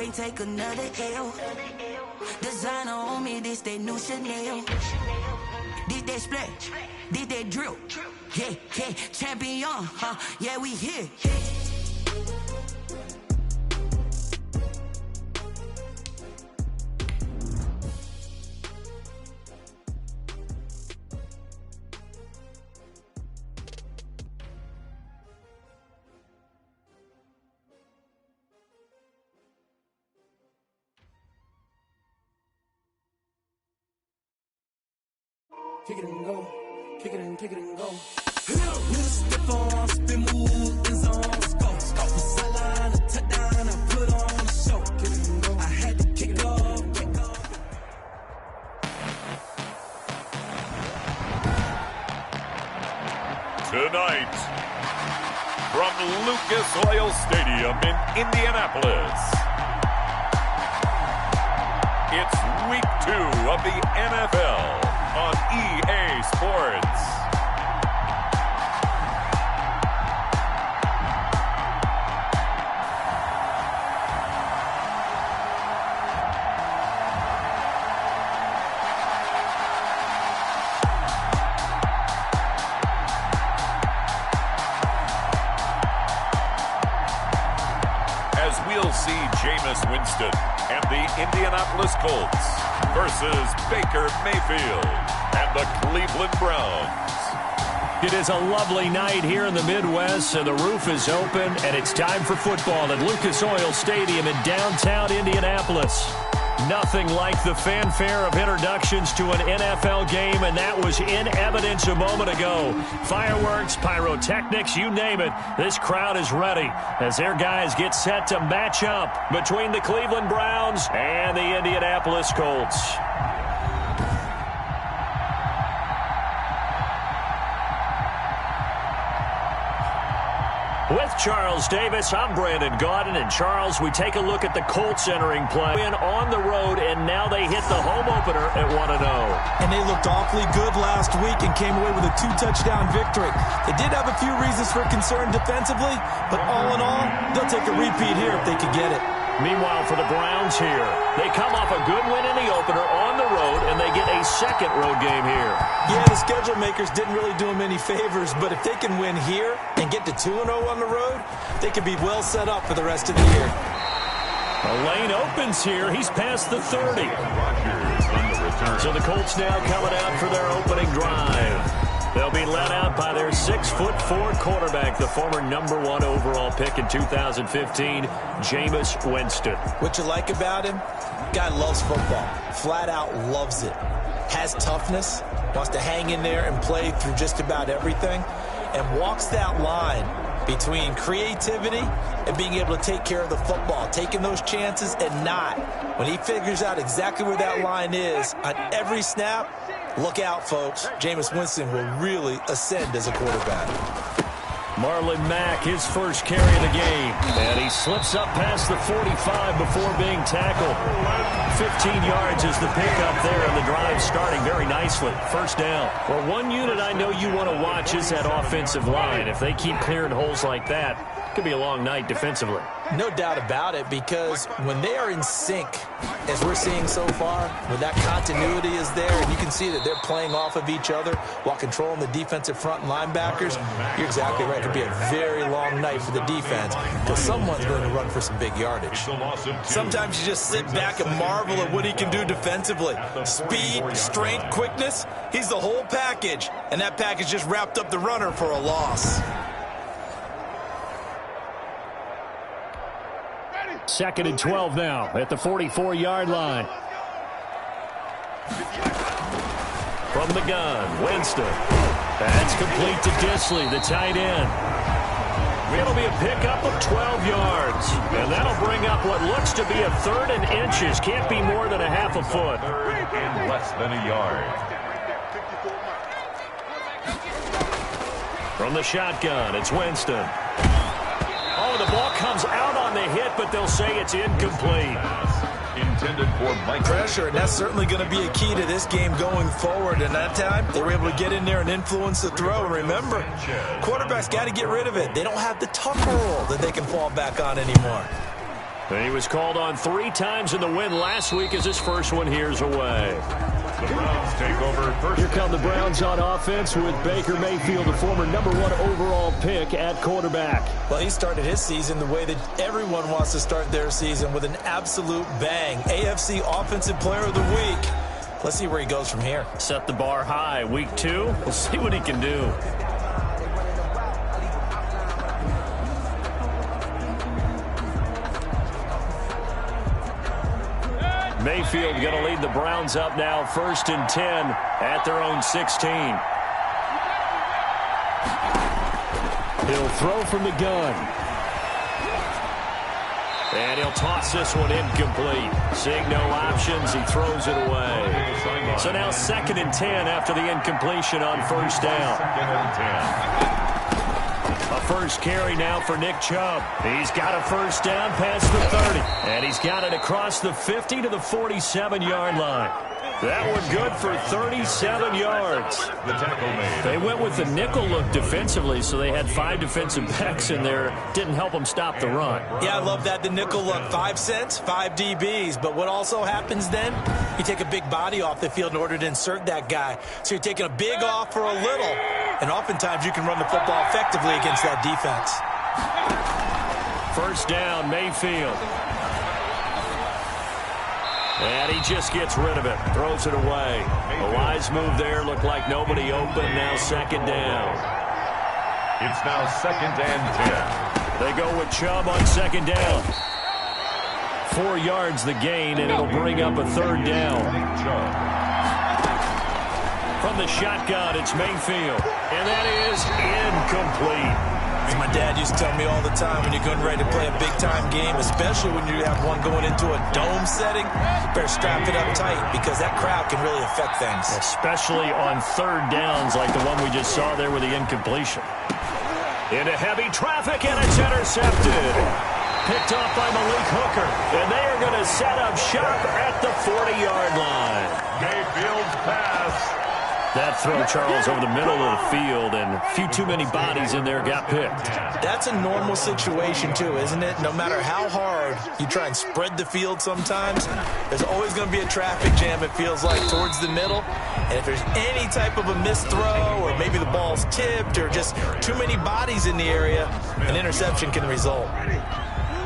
can't take another L. Designer on me, this they new Chanel. Did they split? Did they drill? Yeah, yeah, champion, huh? Yeah, we here. Kick it and go, kick it and go. Step on, spin, move, and zone, go. From sideline to touchdown, I put on a show. Kick it and go. I had to kick off. Tonight, from Lucas Oil Stadium in Indianapolis, it's week 2 of the NFL on EA Sports. As we'll see Jameis Winston and the Indianapolis Colts versus Baker Mayfield and the Cleveland Browns. It is a lovely night here in the Midwest, and the roof is open, and it's time for football at Lucas Oil Stadium in downtown Indianapolis. Nothing like the fanfare of introductions to an NFL game, and that was in evidence a moment ago. Fireworks, pyrotechnics, you name it. This crowd is ready as their guys get set to match up between the Cleveland Browns and the Indianapolis Colts. With Charles Davis, I'm Brandon Gaudin. And Charles, we take a look at the Colts entering play. Win on the road, and now they hit the home opener at 1-0. And they looked awfully good last week and came away with a 2-touchdown victory. They did have a few reasons for concern defensively, but all in all, they'll take a repeat here if they could get it. Meanwhile, for the Browns here, they come off a good win in the opener on the road, and they get a second road game here. Yeah, the schedule makers didn't really do them any favors, but if they can win here and get to 2-0 on the road, they could be well set up for the rest of the year. A lane opens here. He's past the 30. So the Colts now coming out for their opening drive. They'll be led out by their 6'4" quarterback, the former #1 overall pick in 2015, Jameis Winston. What you like about him? Guy loves football. Flat out loves it. Has toughness. Wants to hang in there and play through just about everything. And walks that line between creativity and being able to take care of the football, taking those chances and not. When he figures out exactly where that line is on every snap, look out, folks. Jameis Winston will really ascend as a quarterback. Marlon Mack, his first carry of the game. And he slips up past the 45 before being tackled. 15 yards is the pickup there, and the drive starting very nicely. First down. Well, one unit I know you want to watch is that offensive line. If they keep clearing holes like that, it could be a long night defensively. No doubt about it, because when they are in sync, as we're seeing so far, when that continuity is there, and you can see that they're playing off of each other while controlling the defensive front and linebackers, you're exactly right. It could be a very long night for the defense, because someone's going to run for some big yardage. Sometimes you just sit back and marvel at what he can do defensively. Speed, strength, quickness, he's the whole package, and that package just wrapped up the runner for a loss. Second and 12 now at the 44-yard line. From the gun, Winston. That's complete to Disley, the tight end. It'll be a pickup of 12 yards. And that'll bring up what looks to be a third and inches. Can't be more than a half a foot. Third and less than a yard. From the shotgun, it's Winston. Oh, the ball comes out on the hit, but they'll say it's incomplete. Intended for Mike. Pressure, and that's certainly going to be a key to this game going forward. And that time, they were able to get in there and influence the throw. And remember, quarterbacks got to get rid of it. They don't have the tuck rule that they can fall back on anymore. He was called on 3 times in the win last week as his first one here's away. The Browns take over first. Here come the Browns on offense with Baker Mayfield, the former #1 overall pick at quarterback. Well, he started his season the way that everyone wants to start their season, with an absolute bang. AFC Offensive Player of the Week. Let's see where he goes from here. Set the bar high. Week 2, we'll see what he can do. Mayfield going to lead the Browns up now, 1st and 10 at their own 16. He'll throw from the gun. And he'll toss this one incomplete. Seeing no options, he throws it away. So now 2nd and 10 after the incompletion on 1st down. 2nd and 10. A first carry now for Nick Chubb. He's got a first down past the 30. And he's got it across the 50 to the 47-yard line. That one good for 37 yards. The tackle made. They went with the nickel look defensively, so they had 5 defensive backs in there. Didn't help them stop the run. Yeah, I love that. The nickel look, 5 cents, 5 DBs. But what also happens then? You take a big body off the field in order to insert that guy. So you're taking a big off for a little. And oftentimes you can run the football effectively against that defense. First down, Mayfield. And he just gets rid of it. Throws it away. A wise move there. Looked like nobody open. Now 2nd down. It's now 2nd and 10. They go with Chubb on 2nd down. 4 yards the gain, and it'll bring up a 3rd down. From the shotgun, it's Mayfield. And that is incomplete. As my dad used to tell me all the time, when you're getting ready to play a big-time game, especially when you have one going into a dome setting, you better strap it up tight because that crowd can really affect things. Especially on 3rd downs like the one we just saw there with the incompletion. Into heavy traffic, and it's intercepted. Picked off by Malik Hooker, and they are going to set up shop at the 40-yard line. Mayfield's pass. That throw, Charles, over the middle of the field, and a few too many bodies in there got picked. That's a normal situation, too, isn't it? No matter how hard you try and spread the field sometimes, there's always going to be a traffic jam, it feels like, towards the middle. And if there's any type of a missed throw, or maybe the ball's tipped, or just too many bodies in the area, an interception can result.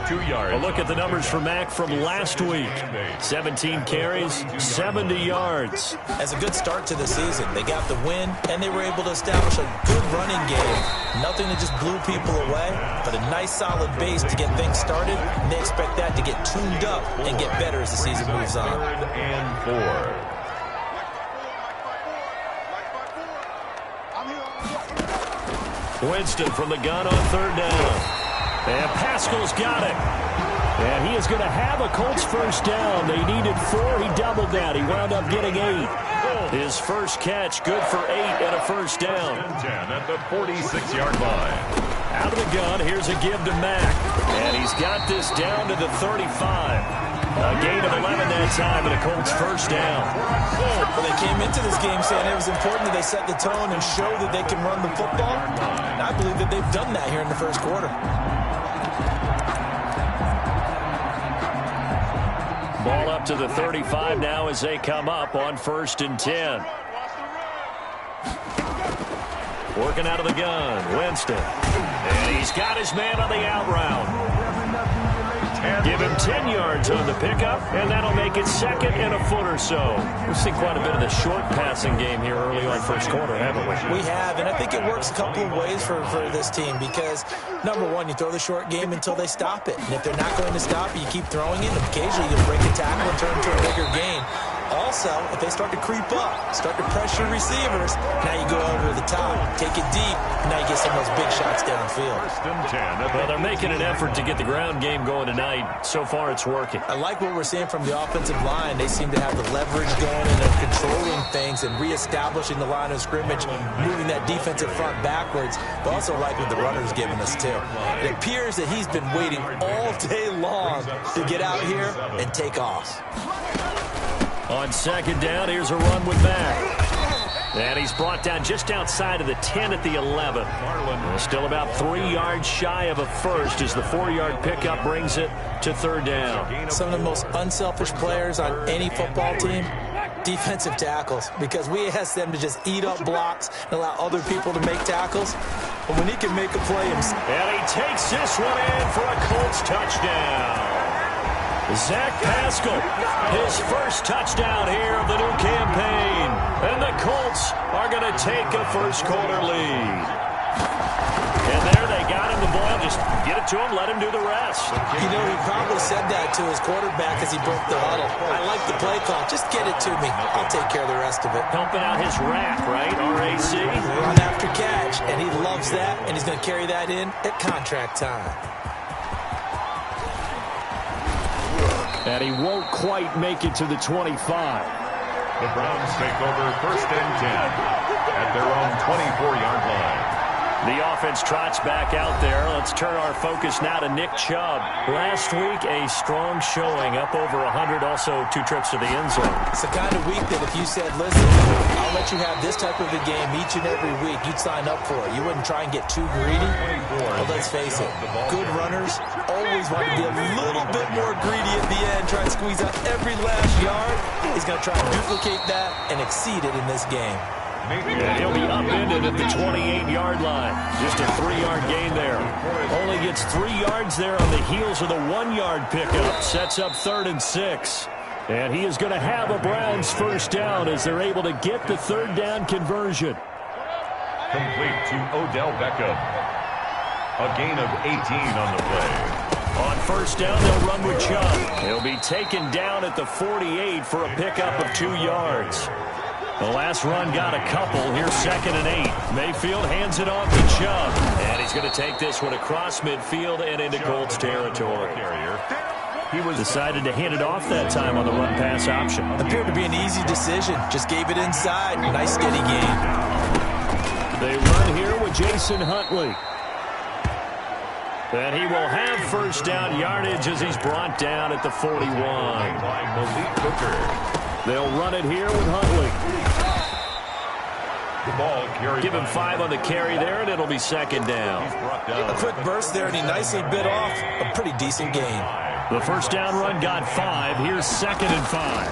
2 yards. A look at the numbers for Mack from last week. 17 carries, 70 yards. As a good start to the season, they got the win, and they were able to establish a good running game. Nothing that just blew people away, but a nice solid base to get things started, and they expect that to get tuned up and get better as the season moves on. 3rd and 4. Winston from the gun on 3rd down. And Pascal's got it. And he is going to have a Colts first down. They needed 4. He doubled that. He wound up getting 8. His first catch, good for 8 and a first down. 10 at the 46-yard line. Out of the gun, here's a give to Mack. And he's got this down to the 35. A gain of 11 that time and a Colts first down. Well, they came into this game saying it was important that they set the tone and show that they can run the football. And I believe that they've done that here in the first quarter. Ball up to the 35 now as they come up on 1st and 10. Working out of the gun, Winston. And he's got his man on the out route. Give him 10 yards on the pickup, and that'll make it 2nd and a foot or so. We've seen quite a bit of the short passing game here early on first quarter, haven't we? We have, and I think it works a couple of ways for this team because, number one, you throw the short game until they stop it. And if they're not going to stop it, you keep throwing it, and occasionally you'll break a tackle and turn it into a bigger gain. Also, if they start to creep up, start to pressure receivers, now you go over the top, take it deep, and now you get some of those big shots downfield. 1st and 10. Well, they're making an effort to get the ground game going tonight. So far, it's working. I like what we're seeing from the offensive line. They seem to have the leverage going, and they're controlling things and reestablishing the line of scrimmage, moving that defensive front backwards, but also like what the runner's giving us, too. It appears that he's been waiting all day long to get out here and take off. On 2nd down, here's a run with Mack. And he's brought down just outside of the 10 at the 11. Still about 3 yards shy of a first as the 4-yard pickup brings it to third down. Some of the most unselfish players on any football team, defensive tackles, because we ask them to just eat up blocks and allow other people to make tackles. But when he can make a play himself. And he takes this one in for a Colts touchdown. Zach Pascal, his first touchdown here of the new campaign. And the Colts are going to take a first-quarter lead. And there they got him the ball. Just get it to him, let him do the rest. You know, he probably said that to his quarterback as he broke the huddle. I like the play call. Just get it to me. I'll take care of the rest of it. Helping out his rack, right? RAC. Run after catch, and he loves that, and he's going to carry that in at contract time. And he won't quite make it to the 25. The Browns take over 1st and 10 at their own 24-yard line. The offense trots back out there. Let's turn our focus now to Nick Chubb. Last week, a strong showing, up over 100, also 2 trips to the end zone. It's the kind of week that if you said, listen, I'll let you have this type of a game each and every week, you'd sign up for it. You wouldn't try and get too greedy. But let's face it, good runners always want to be a little bit more greedy at the end, try and squeeze out every last yard. He's going to try and duplicate that and exceed it in this game. And he'll be upended at the 28-yard line. Just a 3-yard gain there. Only gets 3 yards there on the heels of the 1-yard pickup. Sets up 3rd and 6. And he is going to have a Browns first down as they're able to get the 3rd down conversion. Complete to Odell Beckham. A gain of 18 on the play. On first down, they'll run with Chubb. He'll be taken down at the 48 for a pickup of 2 yards. The last run got a couple. Here's 2nd and 8. Mayfield hands it off to Chubb. And he's going to take this one across midfield and into Colts territory. He was decided to hand it off that time on the run-pass option. Appeared to be an easy decision. Just gave it inside. Nice steady game. They run here with Jason Huntley. And he will have first down yardage as he's brought down at the 41. They'll run it here with Huntley. The ball carried. Give him 5 on the carry there, and it'll be 2nd down. A quick burst there, and he nicely bit off a pretty decent gain. The first down run got 5. Here's 2nd and 5.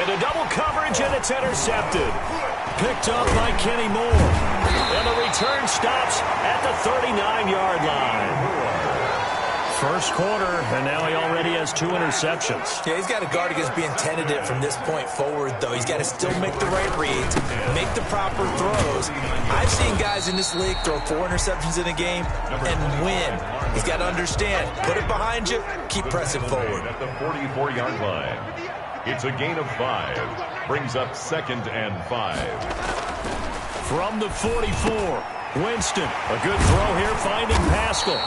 Into double coverage, and it's intercepted. Picked up by Kenny Moore. And the return stops at the 39-yard line. First quarter, and now he already has 2 interceptions. Yeah, he's got to guard against being tentative from this point forward, though. He's got to still make the right reads, make the proper throws. I've seen guys in this league throw 4 interceptions in a game and win. He's got to understand, put it behind you, keep pressing forward. At the 44-yard line, it's a gain of 5. Brings up 2nd and 5. From the 44, Winston, a good throw here, finding Pascal.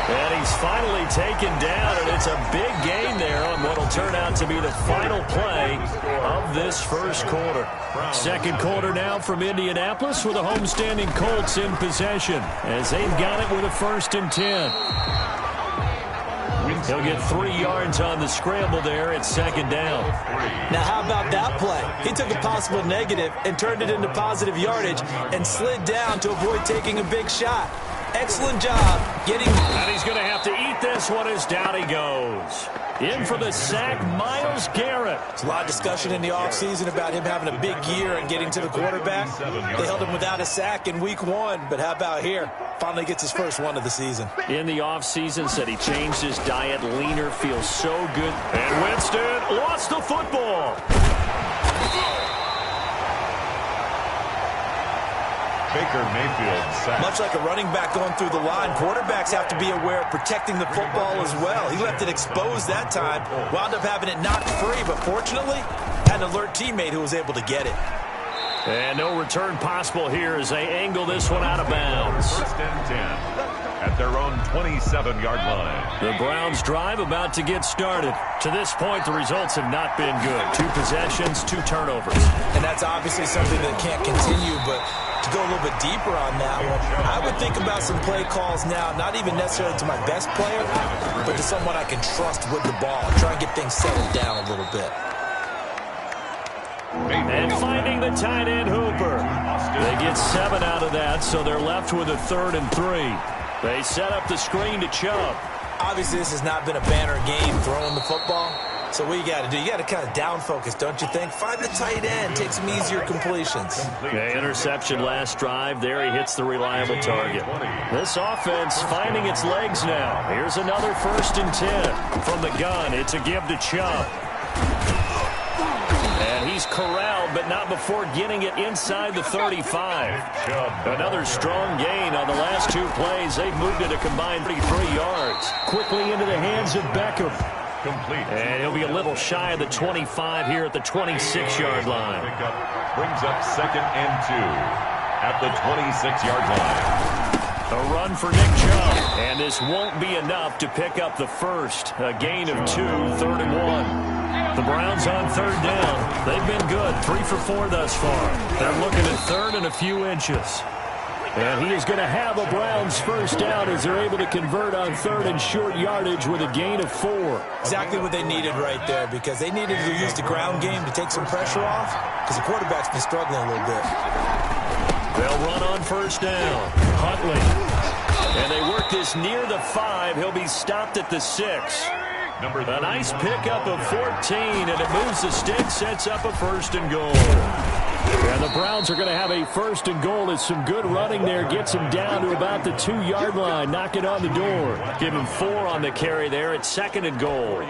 And he's finally taken down, and it's a big gain there on what will turn out to be the final play of this first quarter. Second quarter now from Indianapolis with the homestanding Colts in possession as they've got it with a 1st and 10. He'll get 3 yards on the scramble there at 2nd down. Now, how about that play? He took a possible negative and turned it into positive yardage and slid down to avoid taking a big shot. Excellent job getting... And he's going to have to eat this one as down he goes. In for the sack, Myles Garrett. There's a lot of discussion in the offseason about him having a big year and getting to the quarterback. They held him without a sack in week 1, but how about here? Finally gets his first one of the season. In the offseason, said he changed his diet, leaner, feels so good. And Winston lost the football. Baker Mayfield sacked. Much like a running back going through the line, quarterbacks have to be aware of protecting the football as well. He left it exposed that time, wound up having it knocked free, but fortunately, had an alert teammate who was able to get it. And no return possible here as they angle this one out of bounds. 1st and 10 at their own 27-yard line. The Browns drive about to get started. To this point, the results have not been good. 2 possessions, 2 turnovers. And that's obviously something that can't continue, but to go a little bit deeper on that one, I would think about some play calls now, not even necessarily to my best player, but to someone I can trust with the ball. Try and get things settled down a little bit. And finding the tight end, Hooper. They get 7 out of that, so they're left with a 3rd and 3. They set up the screen to Chubb. Obviously, this has not been a banner game throwing the football. So what you got to do, you got to kind of down focus, don't you think? Find the tight end, take some easier completions. Okay, interception last drive. There he hits the reliable target. This offense finding its legs now. Here's another 1st and 10. From the gun, it's a give to Chubb. And he's corralled, but not before getting it inside the 35. Another strong gain on the last 2 plays. They've moved it a combined 33 yards. Quickly into the hands of Beckham. Complete. And he'll be a little shy of the 25 here at the 26-yard line. Brings up 2nd and 2 at the 26-yard line. A run for Nick Chubb. And this won't be enough to pick up the first. A gain of 2, 3rd and 1. The Browns on 3rd down. They've been good, 3 for 4 thus far. They're looking at 3rd and a few inches. And he is going to have a Browns 1st down as they're able to convert on 3rd and short yardage with a gain of 4. Exactly what they needed right there, because they needed to use the ground game to take some pressure off, because the quarterback's been struggling a little bit. They'll run on 1st down. Huntley. And they work this near the 5. He'll be stopped at the 6. A nice pickup of 14, and it moves the stick, sets up a 1st and goal. And the Browns are going to have a 1st and goal as some good running there gets him down to about the 2-yard line. Knock it on the door. Give him 4 on the carry there at 2nd and goal.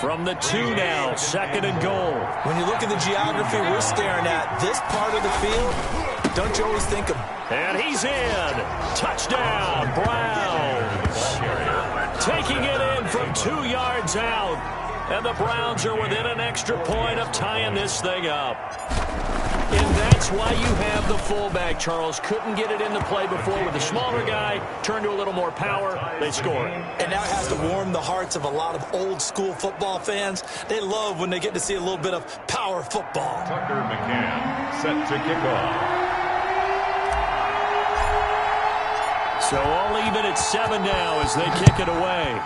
From the 2 now, 2nd and goal. When you look at the geography we're staring at, this part of the field, don't you always think of... And he's in. Touchdown, Browns. Taking it in from 2 yards out. And the Browns are within an extra point of tying this thing up. And that's why you have the fullback, Charles. Couldn't get it into play before with the smaller guy. Turned to a little more power. They score. And that has to warm the hearts of a lot of old-school football fans. They love when they get to see a little bit of power football. Tucker McCann set to kick off. So all even at 7 now as they kick it away.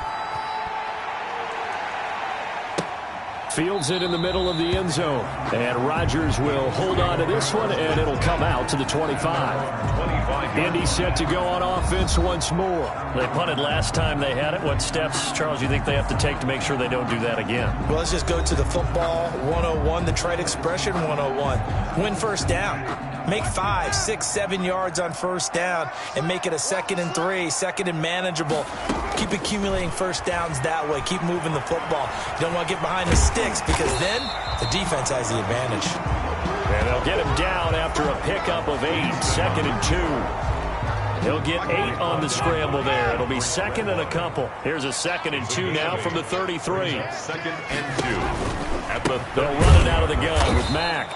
Fields it in the middle of the end zone. And Rodgers will hold on to this one, and it'll come out to the 25. Indy set to go on offense once more. They punted last time they had it. What steps, Charles, you think they have to take to make sure they don't do that again? Well, let's just go to the football 101, the trade expression 101. Win 1st down. Make 5, 6, 7 yards on 1st down and make it a 2nd and 3, 2nd and manageable. Keep accumulating 1st downs that way. Keep moving the football. You don't want to get behind the sticks because then the defense has the advantage. And they'll get him down after a pickup of 8, 2nd and 2. He'll get 8 on the scramble there. It'll be 2nd and a couple. Here's a 2nd and 2 now from the 33. 2nd and 2 at the 30. They'll run it out of the gun with Mack.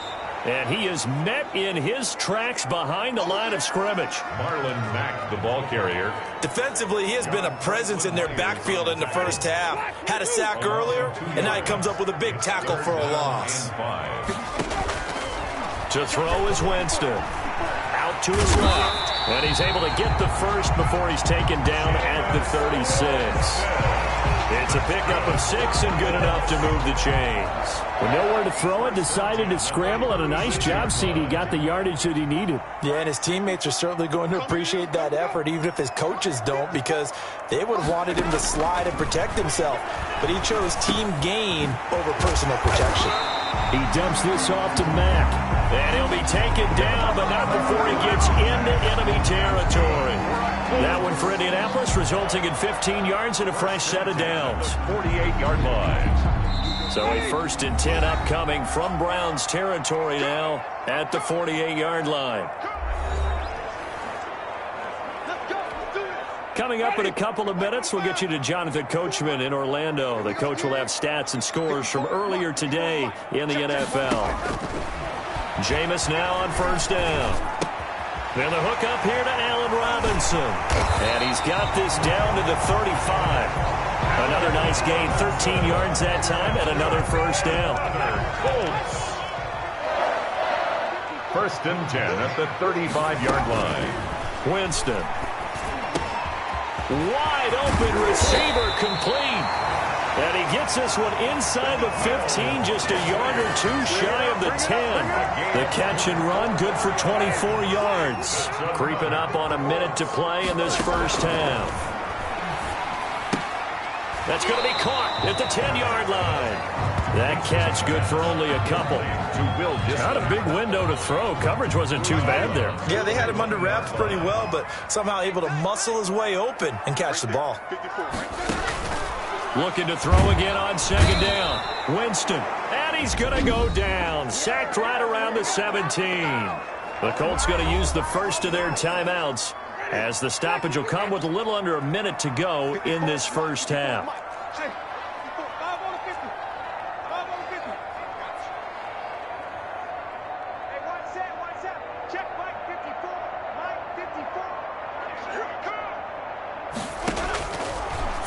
And he is met in his tracks behind the line of scrimmage. Marlon Mack, the ball carrier. Defensively, he has been a presence in their backfield in the 1st half. Had a sack earlier, and now he comes up with a big tackle for a loss. To throw is Winston. Out to his left. And he's able to get the 1st before he's taken down at the 36. It's a pickup of 6 and good enough to move the chains. With nowhere to throw it, decided to scramble, and a nice job, CD. Got the yardage that he needed. Yeah, and his teammates are certainly going to appreciate that effort, even if his coaches don't, because they would have wanted him to slide and protect himself. But he chose team gain over personal protection. He dumps this off to Mack. And he'll be taken down, but not before he gets into enemy territory. That one for Indianapolis, resulting in 15 yards and a fresh set of downs. 48-yard line. So a 1st and 10 upcoming from Browns territory now at the 48-yard line. Coming up in a couple of minutes, we'll get you to Jonathan Coachman in Orlando. The coach will have stats and scores from earlier today in the NFL. Jameis now on 1st down. Then the hook up here to Allen Robinson. And he's got this down to the 35. Another nice gain, 13 yards that time, and another 1st down. Colts. 1st and 10 at the 35-yard line. Winston. Wide open receiver complete. And he gets this one inside the 15, just a yard or two shy of the 10. The catch and run, good for 24 yards. Creeping up on a minute to play in this first half. That's going to be caught at the 10-yard line. That catch good for only a couple. Not a big window to throw. Coverage wasn't too bad there. Yeah, they had him under wraps pretty well, but somehow able to muscle his way open and catch the ball. Looking to throw again on second down. Winston, and he's going to go down. Sacked right around the 17. The Colts going to use the first of their timeouts, as the stoppage will come with a little under a minute to go in this first half.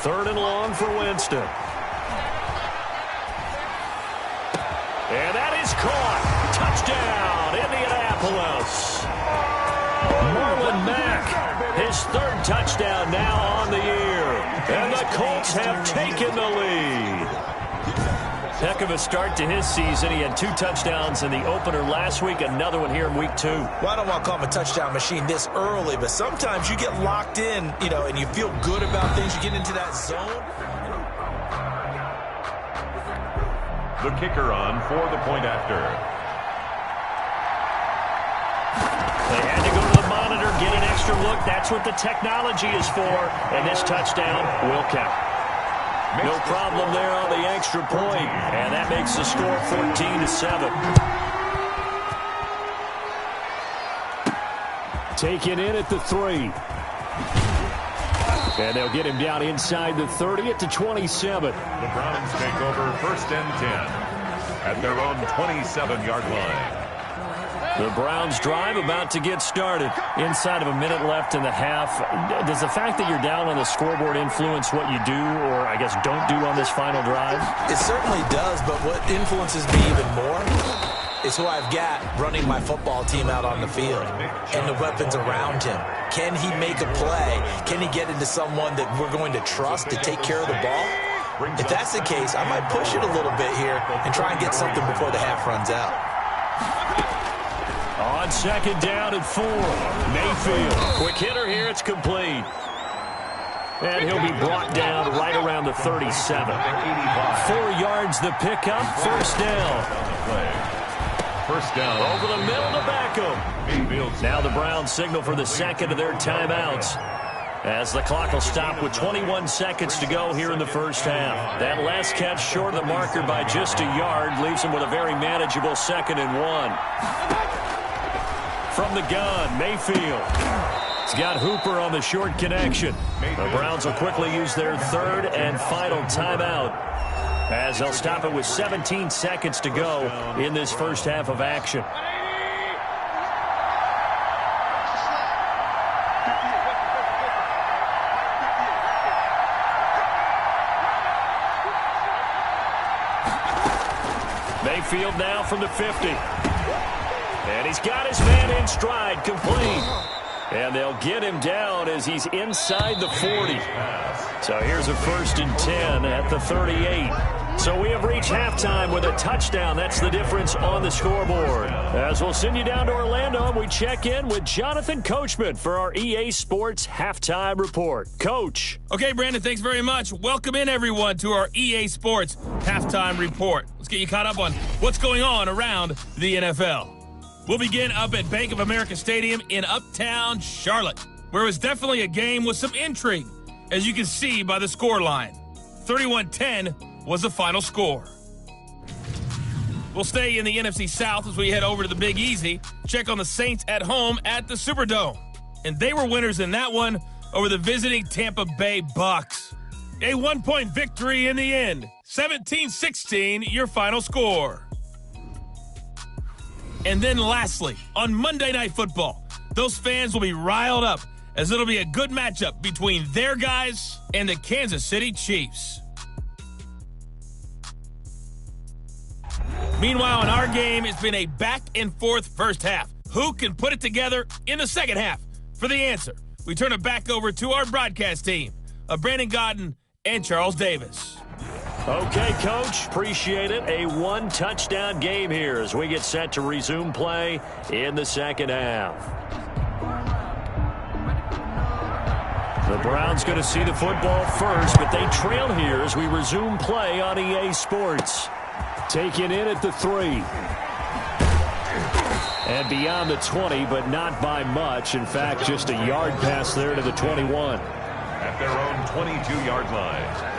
Third and long for Winston. And that is caught. Touchdown, Indianapolis. Marlon Mack, his third touchdown now on the year. And the Colts have taken the lead. Heck of a start to his season. He had 2 touchdowns in the opener last week, another one here in week 2. Well, I don't want to call him a touchdown machine this early, but sometimes you get locked in, and you feel good about things. You get into that zone. The kicker on for the point after. They had to go to the monitor, get an extra look. That's what the technology is for. And this touchdown will count. No problem there on the extra point. And that makes the score 14-7. Taken in at the 3. And they'll get him down inside the 30 at the 27. The Browns take over first and 10 at their own 27-yard line. The Browns drive about to get started. Inside of a minute left in the half. Does the fact that you're down on the scoreboard influence what you do, or I guess don't do on this final drive? It certainly does, but what influences me even more is who I've got running my football team out on the field and the weapons around him. Can he make a play? Can he get into someone that we're going to trust to take care of the ball? If that's the case, I might push it a little bit here and try and get something before the half runs out. On second down at 4, Mayfield. Quick hitter here, it's complete. And he'll be brought down right around the 37. 4 yards the pickup, first down. First down. Over the middle to Beckham. Now the Browns signal for the second of their timeouts, as the clock will stop with 21 seconds to go here in the first half. That last catch short of the marker by just a yard leaves them with a very manageable 2nd and 1. From the gun, Mayfield. He's got Hooper on the short connection. The Browns will quickly use their third and final timeout, as they'll stop it with 17 seconds to go in this first half of action. Mayfield now from the 50. And he's got his man in stride, complete. And they'll get him down as he's inside the 40. So here's a 1st and 10 at the 38. So we have reached halftime with a touchdown. That's the difference on the scoreboard. As we'll send you down to Orlando, and we check in with Jonathan Coachman for our EA Sports Halftime Report. Coach. Okay, Brandon, thanks very much. Welcome in, everyone, to our EA Sports Halftime Report. Let's get you caught up on what's going on around the NFL. We'll begin up at Bank of America Stadium in Uptown Charlotte, where it was definitely a game with some intrigue, as you can see by the score line. 31-10 was the final score. We'll stay in the NFC South as we head over to the Big Easy, check on the Saints at home at the Superdome. And they were winners in that one over the visiting Tampa Bay Bucks. A 1-point victory in the end. 17-16, your final score. And then lastly, on Monday Night Football, those fans will be riled up as it'll be a good matchup between their guys and the Kansas City Chiefs. Meanwhile, in our game, it's been a back-and-forth first half. Who can put it together in the second half? For the answer, we turn it back over to our broadcast team of Brandon Gaudin and Charles Davis. Okay, Coach, appreciate it. A one-touchdown game here as we get set to resume play in the second half. The Browns going to see the football first, but they trail here as we resume play on EA Sports. Taken in at the 3. And beyond the 20, but not by much. In fact, just a yard pass there to the 21. At their own 22-yard line.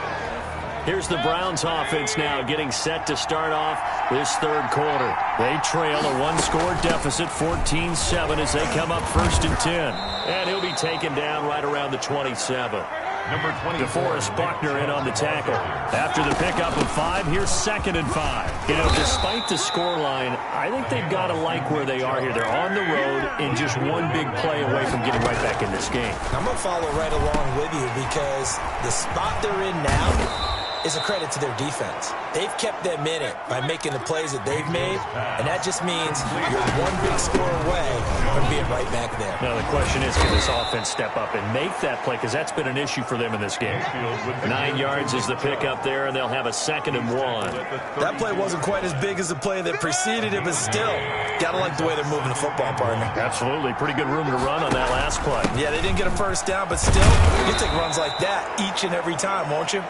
Here's the Browns offense now getting set to start off this third quarter. They trail a one-score deficit, 14-7, as they come up 1st and 10. And he'll be taken down right around the 27. Number 20, DeForest Buckner in on the tackle. After the pickup of 5, here's 2nd and 5. You know, despite the scoreline, I think they've got to like where they are here. They're on the road and just one big play away from getting right back in this game. I'm going to follow right along with you because the spot they're in now is a credit to their defense. They've kept them in it by making the plays that they've made, and that just means you're one big score away from being right back there. Now, the question is, can this offense step up and make that play? Because that's been an issue for them in this game. 9 yards is the pickup there, and they'll have a 2nd and 1. That play wasn't quite as big as the play that preceded it, but still, got to like the way they're moving the football, partner. Absolutely. Pretty good room to run on that last play. Yeah, they didn't get a first down, but still, you take runs like that each and every time, won't you?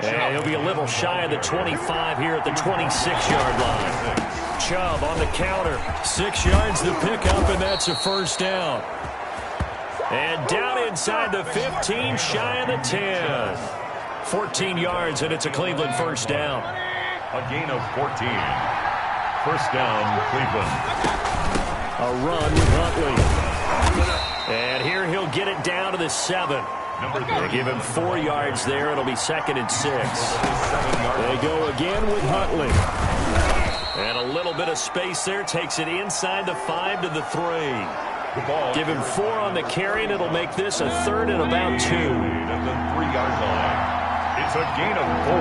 And he'll be a little shy of the 25 here at the 26-yard line. Chubb on the counter. 6 yards the pickup, and that's a first down. And down inside the 15, shy of the 10. 14 yards, and it's a Cleveland first down. A gain of 14. First down, Cleveland. A run with Huntley. And here he'll get it down to the 7. They give him 4 yards there. It'll be 2nd and 6. They go again with Huntley. And a little bit of space there. Takes it inside the 5 to the 3. Give him 4 on the carry, and it'll make this a 3rd and about 2. At the 3-yard line. It's a gain of 4.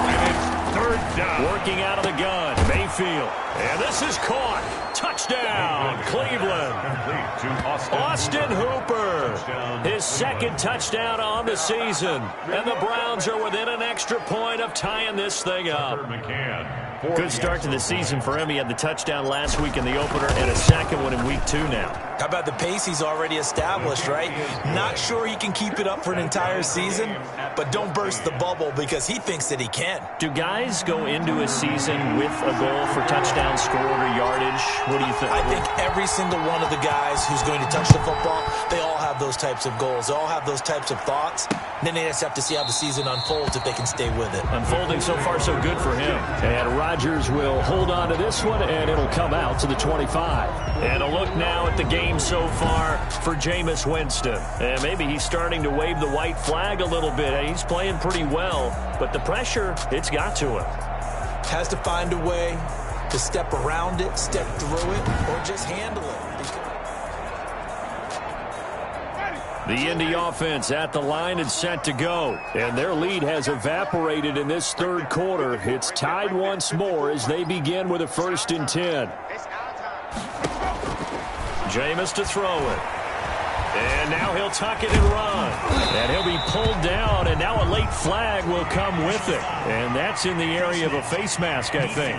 And it's 3rd down. Working out of the gun. Mayfield. And this is caught. Touchdown, Cleveland. Complete to Austin Hooper. His 2nd touchdown on the season. And the Browns are within an extra point of tying this thing up. Good start to the season for him. He had the touchdown last week in the opener and a 2nd one in week 2 now. How about the pace he's already established, right? Not sure he can keep it up for an entire season, but don't burst the bubble because he thinks that he can. Do guys go into a season with a goal for touchdown scored or yardage? What do you think? I think every single one of the guys who's going to touch the football, they all have those types of goals. They all have those types of thoughts. Then they just have to see how the season unfolds if they can stay with it. Unfolding so far so good for him. And Rodgers will hold on to this one, and it'll come out to the 25. And a look now at the game so far for Jameis Winston. And maybe he's starting to wave the white flag a little bit. He's playing pretty well, but the pressure, it's got to him. Has to find a way to step around it, step through it, or just handle it. The Indy offense at the line and set to go. And their lead has evaporated in this third quarter. It's tied once more as they begin with a 1st and 10. Jameis to throw it. And now he'll tuck it and run. And he'll be pulled down, and now a late flag will come with it. And that's in the area of a face mask, I think.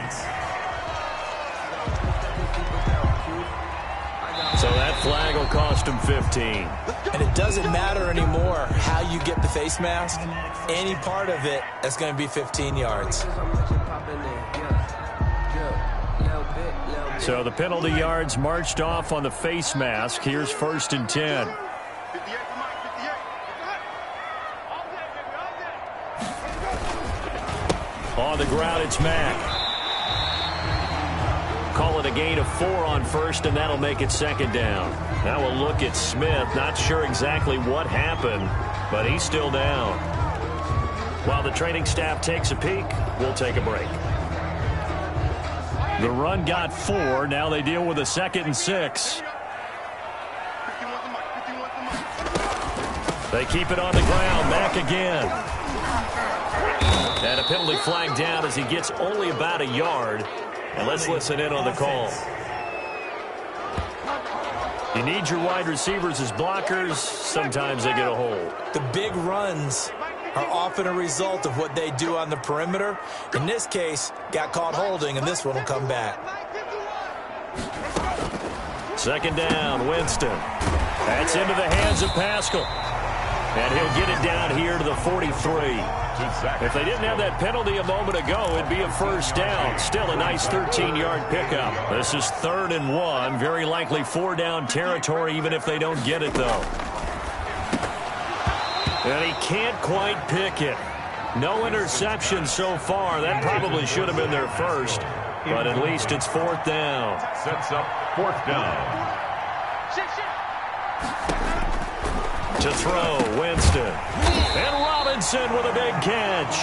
So that flag will cost him 15. And it doesn't matter anymore how you get the face mask. Any part of it, that's going to be 15 yards. So the penalty yards marched off on the face mask. Here's 1st and 10. On the ground, it's Mack. Call it a gain of 4 on 1st, and that'll make it 2nd down. Now we'll look at Smith. Not sure exactly what happened, but he's still down. While the training staff takes a peek, we'll take a break. The run got 4. Now they deal with a 2nd and 6. They keep it on the ground. Mack again. And a penalty flag down as he gets only about a yard. And let's listen in on the call. You need your wide receivers as blockers. Sometimes they get a hold. The big runs are often a result of what they do on the perimeter. In this case, got caught holding, and this one will come back. Second down, Winston. That's into the hands of Pascal. And he'll get it down here to the 43. If they didn't have that penalty a moment ago, it'd be a first down. Still a nice 13-yard pickup. This is 3rd and 1. Very likely 4-down territory, even if they don't get it, though. And he can't quite pick it. No interception so far. That probably should have been their first. But at least it's 4th down. Sets up 4th down. To throw, Winston. And Robinson with a big catch.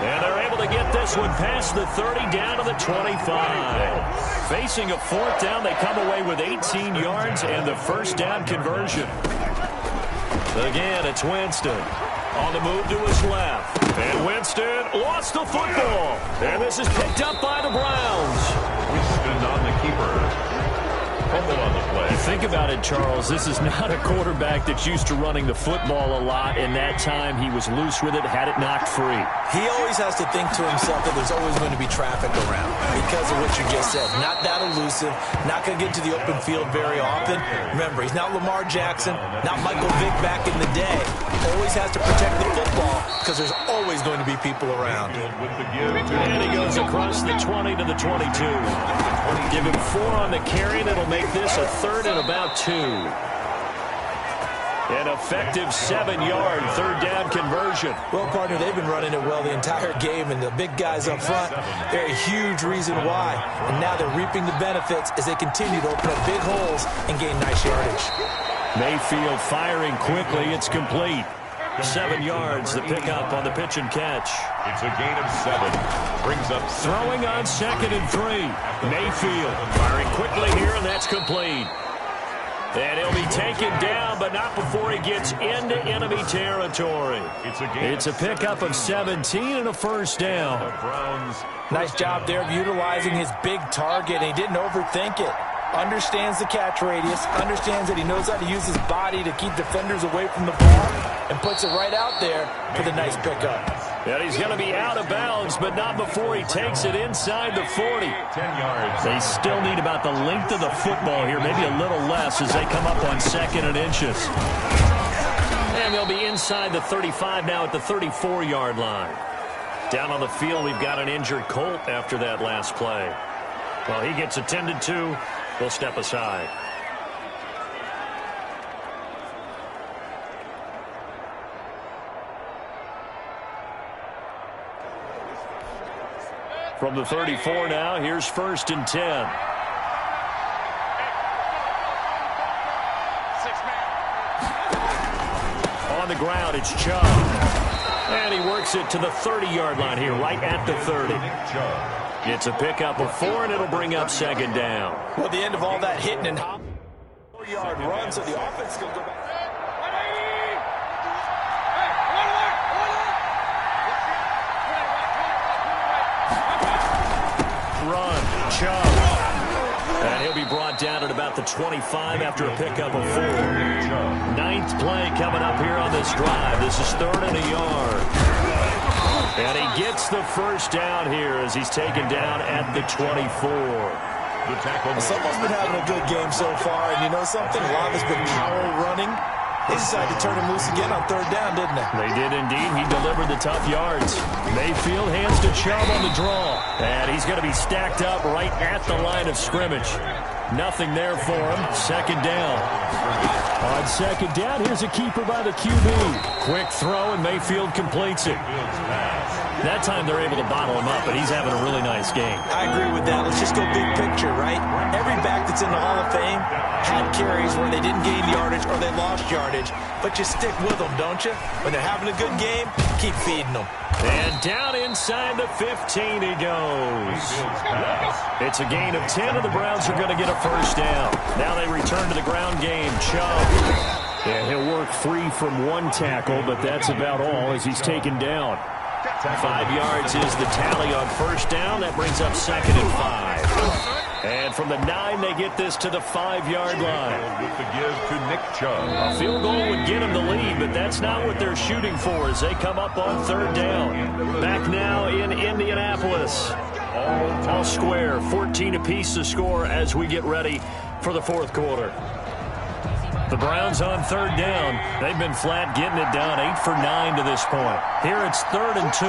And they're able to get this one past the 30 down to the 25. Facing a 4th down, they come away with 18 yards and the first down conversion. Again, it's Winston. On the move to his left. And Winston lost the football. And this is picked up by the Browns. Winston on the keeper. Fumble on the play. Think about it, Charles. This is not a quarterback that's used to running the football a lot, and that time he was loose with it, had it knocked free. He always has to think to himself that there's always going to be traffic around because of what you just said. Not that elusive, not going to get to the open field very often. Remember, he's not Lamar Jackson, not Michael Vick back in the day. Always has to protect the football because there's always going to be people around. And he goes across the 20 to the 22. Give him 4 on the carry, and it'll make this a 3rd and about 2. An effective 7-yard 3rd down conversion. Well, partner, they've been running it well the entire game, and the big guys up front, they're a huge reason why. And now they're reaping the benefits as they continue to open up big holes and gain nice yardage. Mayfield firing quickly. It's complete. 7 yards, the pickup on the pitch and catch. It's a gain of 7. Brings up throwing on 2nd and 3. Mayfield firing quickly here, and that's complete. And he'll be taken down, but not before he gets into enemy territory. It's a pickup of 17 and a first down. Nice job there of utilizing his big target, and he didn't overthink it. Understands the catch radius, understands that he knows how to use his body to keep defenders away from the ball, and puts it right out there for the nice pickup. And he's going to be out of bounds, but not before he takes it inside the 40. 10 yards. They still need about the length of the football here, maybe a little less as they come up on 2nd and inches. And they'll be inside the 35 now at the 34-yard line. Down on the field, we've got an injured Colt after that last play. Well, he gets attended to. We'll step aside. From the 34 now, here's 1st and 10. On the ground, it's Chubb. And he works it to the 30-yard line here, right at the 30. It's a pickup of 4, and it'll bring up 2nd down. Well, at the end of all that hitting and hopping, 4-yard run, so the offense can go back. Run, Chubb. And he'll be brought down at about the 25 after a pickup of 4. 9th play coming up here on this drive. This is 3rd and a yard. And he gets the first down here as he's taken down at the 24. Someone's been having a good game so far, and you know something? A lot of it's been power running. They decided to turn him loose again on 3rd down, didn't they? They did indeed. He delivered the tough yards. Mayfield hands to Chubb on the draw. And he's going to be stacked up right at the line of scrimmage. Nothing there for him. 2nd down. On 2nd down, here's a keeper by the QB. Quick throw, and Mayfield completes it. That time they're able to bottle him up, but he's having a really nice game. I agree with that. Let's just go big picture, right? Every back that's in the Hall of Fame had carries where they didn't gain yardage or they lost yardage, but you stick with them, don't you? When they're having a good game, keep feeding them. And down inside the 15 he goes. It's a gain of 10, and the Browns are going to get a first down. Now they return to the ground game. Chubb. And he'll work free from 1 tackle, but that's about all as he's taken down. 5 yards is the tally on first down. That brings up 2nd and 5. And from the 9, they get this to the 5-yard line. With the give to Nick Chubb. A field goal would get them the lead, but that's not what they're shooting for as they come up on 3rd down. Back now in Indianapolis. All square, 14 apiece to score as we get ready for the 4th quarter. The Browns on 3rd down. They've been flat getting it down, 8 for 9 to this point. Here it's 3rd and 2.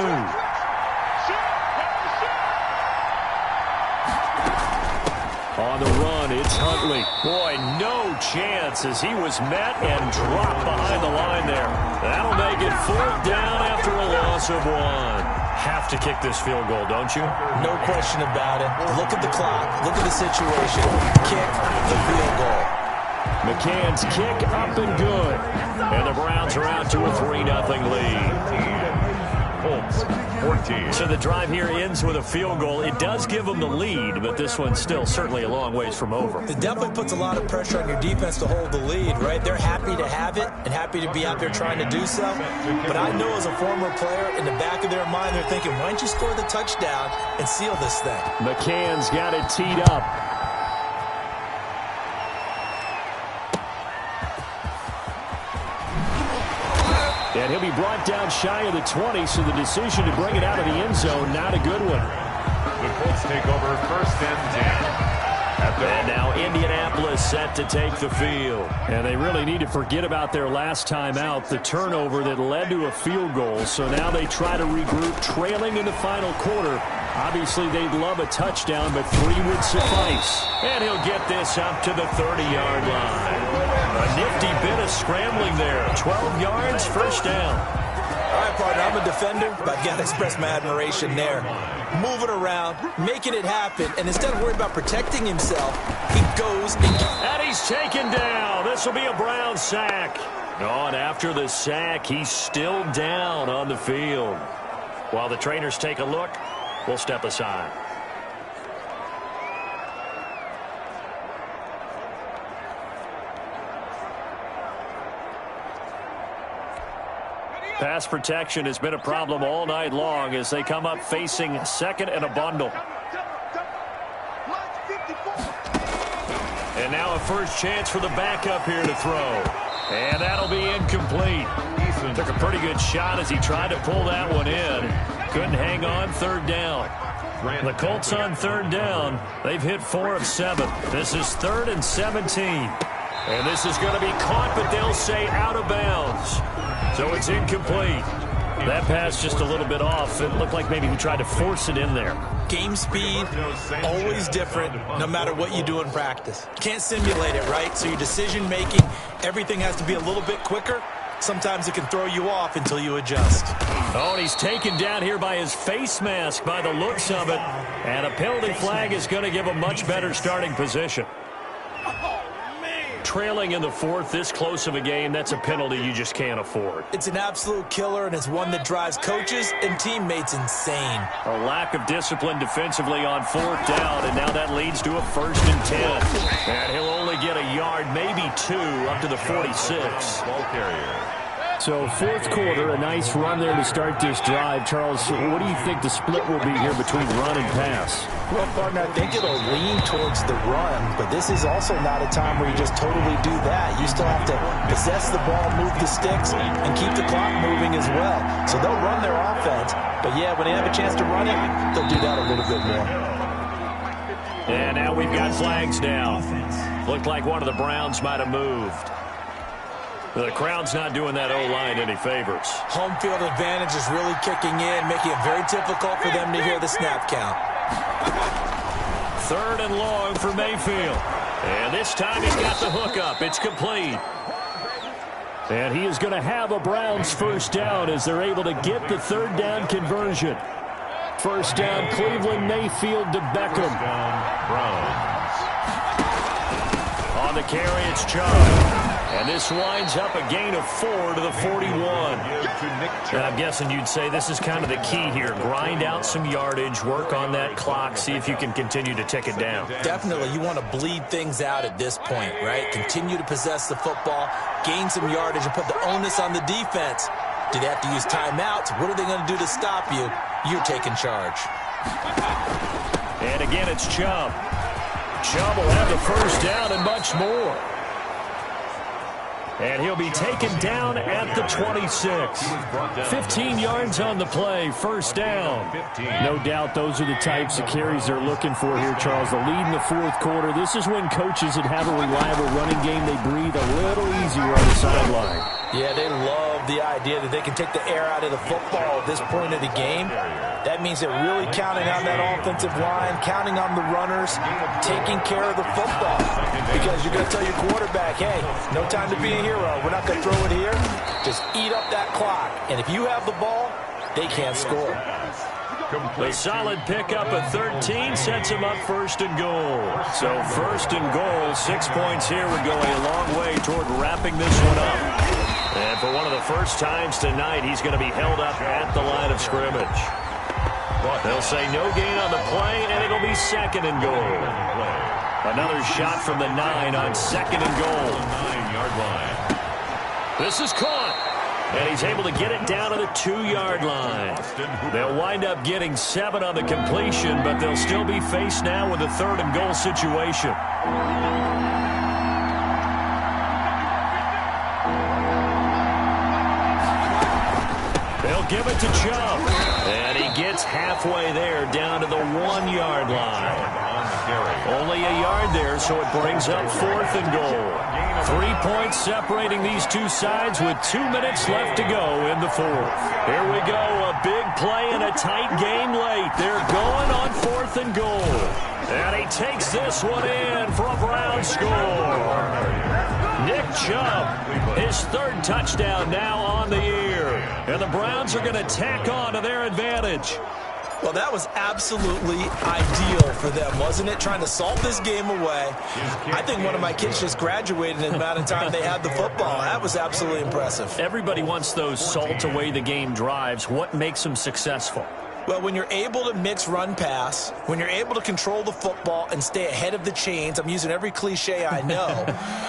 On the run, it's Huntley. Boy, no chance as he was met and dropped behind the line there. That'll make it 4th down after a loss of 1. Have to kick this field goal, don't you? No question about it. Look at the clock. Look at the situation. Kick the field goal. McCann's kick up and good. And the Browns are out to a 3-0 lead. Colts, 14. So the drive here ends with a field goal. It does give them the lead, but this one's still certainly a long ways from over. It definitely puts a lot of pressure on your defense to hold the lead, right? They're happy to have it and happy to be out there trying to do so. But I know as a former player, in the back of their mind, they're thinking, why don't you score the touchdown and seal this thing? McCann's got it teed up. And he'll be brought down shy of the 20, so the decision to bring it out of the end zone, not a good one. The Colts take over 1st and 10. And now Indianapolis set to take the field. And they really need to forget about their last time out, the turnover that led to a field goal. So now they try to regroup, trailing in the final quarter. Obviously, they'd love a touchdown, but 3 would suffice. And he'll get this up to the 30-yard line. A nifty bit of scrambling there. 12 yards, 1st down. All right, partner, I'm a defender, but I've got to express my admiration there. Moving around, making it happen, and instead of worrying about protecting himself, he goes and he's taken down. This will be a Brown sack. Oh, and after the sack, he's still down on the field. While the trainers take a look, we'll step aside. Pass protection has been a problem all night long as they come up facing 2nd and a bundle. And now a first chance for the backup here to throw. And that'll be incomplete. Took a pretty good shot as he tried to pull that one in. Couldn't hang on 3rd down. The Colts on 3rd down. They've hit 4 of 7. This is 3rd and 17. And this is going to be caught, but they'll say out of bounds. So it's incomplete. That pass just a little bit off. It looked like maybe he tried to force it in there. Game speed, always different, no matter what you do in practice. Can't simulate it, right? So your decision-making, everything has to be a little bit quicker. Sometimes it can throw you off until you adjust. Oh, and he's taken down here by his face mask by the looks of it. And a penalty flag is going to give a much better starting position. Trailing in the 4th, this close of a game, that's a penalty you just can't afford. It's an absolute killer, and it's one that drives coaches and teammates insane. A lack of discipline defensively on 4th down, and now that leads to a 1st and 10. And he'll only get a yard, maybe 2, up to the 46. Ball carrier. So 4th quarter, a nice run there to start this drive. Charles, what do you think the split will be here between run and pass? Well, partner, I think it'll lean towards the run, but this is also not a time where you just totally do that. You still have to possess the ball, move the sticks, and keep the clock moving as well. So they'll run their offense, but yeah, when they have a chance to run it, they'll do that a little bit more. And now we've got flags down. Looked like one of the Browns might have moved. The crowd's not doing that O-line any favors. Home field advantage is really kicking in, making it very difficult for them to hear the snap count. 3rd and long for Mayfield. And this time he's got the hook up. It's complete. And he is going to have a Browns 1st down as they're able to get the 3rd down conversion. 1st down, Cleveland, Mayfield to Beckham. Browns. On the carry, it's Chubb. And this winds up a gain of 4 to the 41. And I'm guessing you'd say this is kind of the key here. Grind out some yardage, work on that clock, see if you can continue to tick it down. Definitely, you want to bleed things out at this point, right? Continue to possess the football, gain some yardage, and put the onus on the defense. Do they have to use timeouts? What are they going to do to stop you? You're taking charge. And again, it's Chubb. Chubb will have the first down and much more. And he'll be taken down at the 26. 15 yards on the play, first down. No doubt those are the types of carries they're looking for here, Charles. The lead in the fourth quarter. This is when coaches that have a reliable running game, they breathe a little easier on the sideline. Yeah, they love the idea that they can take the air out of the football at this point of the game. That means they're really counting on that offensive line, counting on the runners, taking care of the football. Because you're going to tell your quarterback, hey, no time to be a hero. We're not going to throw it here. Just eat up that clock. And if you have the ball, they can't score. A solid pickup of 13 sets him up first and goal. So first and goal, 6 points here would go a long way toward wrapping this one up. And for one of the first times tonight, he's going to be held up at the line of scrimmage. They'll say no gain on the play, and it'll be second and goal. Another shot from the 9 on second and goal. 9-yard line. This is caught. And he's able to get it down to the 2-yard line. They'll wind up getting 7 on the completion, but they'll still be faced now with a third and goal situation. They'll give it to Chubb. And he gets halfway there down to the 1-yard line. Only a yard there, so it brings up fourth and goal. 3 points separating these two sides with 2 minutes left to go in the fourth. Here we go, a big play and a tight game late. They're going on fourth and goal. And he takes this one in for a Brown score. Nick Chubb, his third touchdown now on the year. And the Browns are going to tack on to their advantage. Well, that was absolutely ideal for them, wasn't it? Trying to salt this game away. I think one of my kids just graduated in the amount of time they had the football. That was absolutely impressive. Everybody wants those salt away the game drives. What makes them successful? Well, when you're able to mix run-pass, when you're able to control the football and stay ahead of the chains, I'm using every cliche I know,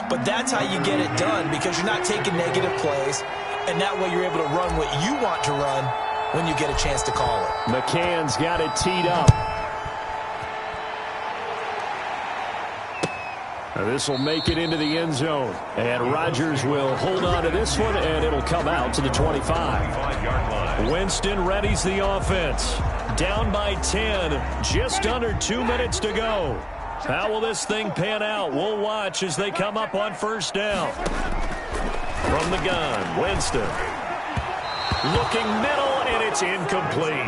but that's how you get it done because you're not taking negative plays, and that way you're able to run what you want to run when you get a chance to call it. McCann's got it teed up. This will make it into the end zone. And Rodgers will hold on to this one, and it'll come out to the 25. Winston readies the offense. Down by 10, just under 2 minutes to go. How will this thing pan out? We'll watch as they come up on first down. From the gun, Winston. Looking middle, and it's incomplete.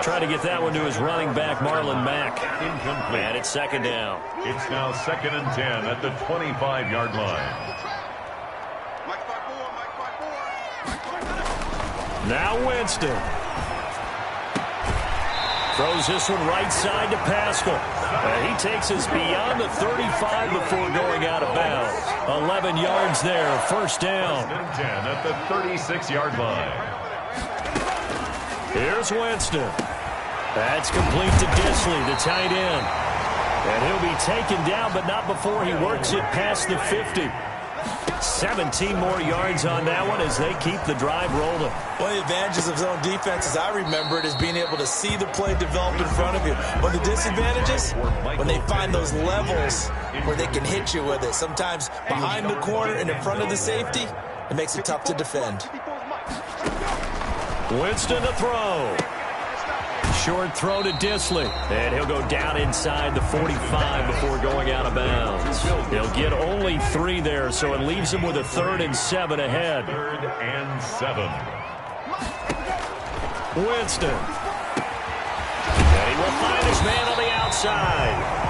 Trying to get that one to his running back, Marlon Mack. Incomplete. And it's second down. It's now 2nd and 10 at the 25-yard line. Now Winston. Throws this one right side to Pascal. And he takes us beyond the 35 before going out of bounds. 11 yards there, first down. 1st and 10 at the 36-yard line. Here's Winston. That's complete to Disley, the tight end. And he'll be taken down, but not before he works it past the 50. 17 more yards on that one as they keep the drive rolling. One of the advantages of zone defense, as I remember it, is being able to see the play develop in front of you. But the disadvantages, when they find those levels where they can hit you with it, sometimes behind the corner and in front of the safety, it makes it tough to defend. Winston to throw. Short throw to Disley. And he'll go down inside the 45 before going out of bounds. He'll get only 3 there, so it leaves him with a 3rd and 7 ahead. 3rd and 7. Winston. And he will find his man on the outside.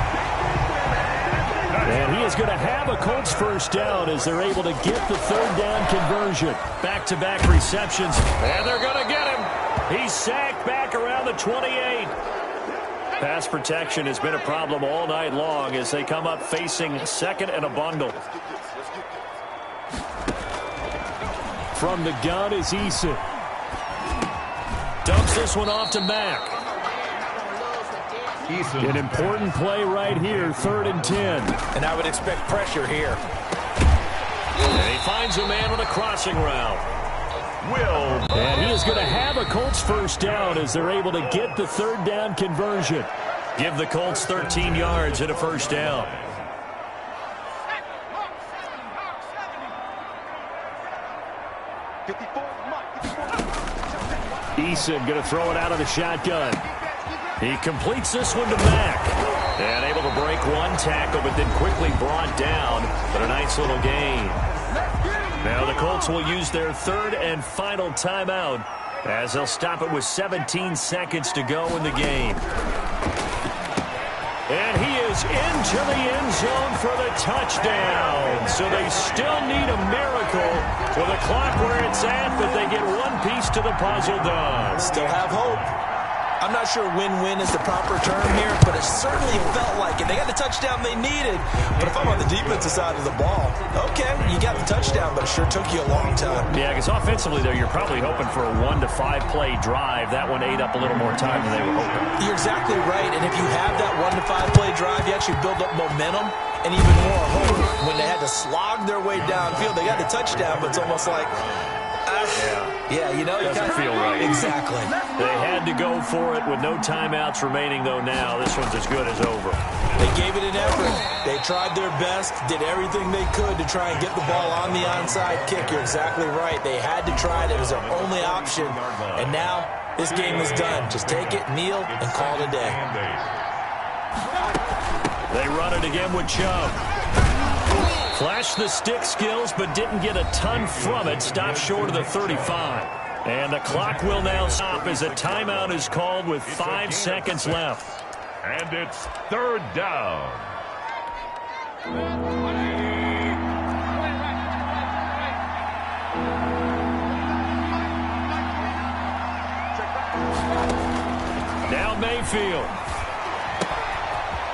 And he is going to have a Colts first down as they're able to get the 3rd down conversion. Back-to-back receptions, and they're going to get him. He's sacked back around the 28. Pass protection has been a problem all night long as they come up facing second and a bundle. From the gun is Eason. Dumps this one off to Mack. An important play right here, 3rd and 10. And I would expect pressure here. And he finds a man on a crossing route. And he is going to have a Colts first down as they're able to get the 3rd down conversion. Give the Colts 13 yards and a first down. Eason going to throw it out of the shotgun. He completes this one to Mack. And able to break one tackle, but then quickly brought down. But a nice little gain. Now the Colts will use their third and final timeout as they'll stop it with 17 seconds to go in the game. And he is into the end zone for the touchdown. So they still need a miracle with the clock where it's at, but they get one piece to the puzzle done. Still have hope. I'm not sure win-win is the proper term here, but it certainly felt like it. They got the touchdown they needed, but if I'm on the defensive side of the ball, okay, you got the touchdown, but it sure took you a long time. Yeah, because offensively, though, you're probably hoping for a 1 to 5 play drive. That one ate up a little more time than they were hoping. You're exactly right, and if you have that 1 to 5 play drive, you actually build up momentum and even more hope. When they had to slog their way downfield, they got the touchdown, but it's almost like, yeah, you know, doesn't feel right. Exactly. They had to go for it with no timeouts remaining, though. Now this one's as good as over. They gave it an effort. They tried their best, did everything they could to try and get the ball on the onside kick. You're exactly right. They had to try it. It was their only option. And now this game is done. Just take it, kneel, and call it a day. They run it again with Chubb. Flashed the stick skills, but didn't get a ton from it. Stopped short of the 35. And the clock will now stop as a timeout is called with 5 seconds left. And it's third down. Now Mayfield.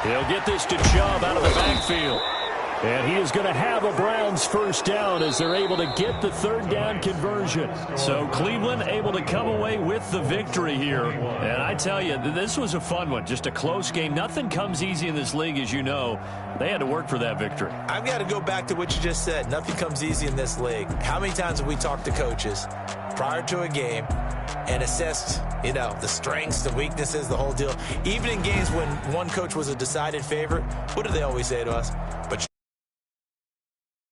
He'll get this to Chubb out of the backfield. And he is going to have a Browns first down as they're able to get the third down conversion. So Cleveland able to come away with the victory here. And I tell you, this was a fun one. Just a close game. Nothing comes easy in this league, as you know. They had to work for that victory. I've got to go back to what you just said. Nothing comes easy in this league. How many times have we talked to coaches prior to a game and assessed, the strengths, the weaknesses, the whole deal? Even in games when one coach was a decided favorite, what do they always say to us? But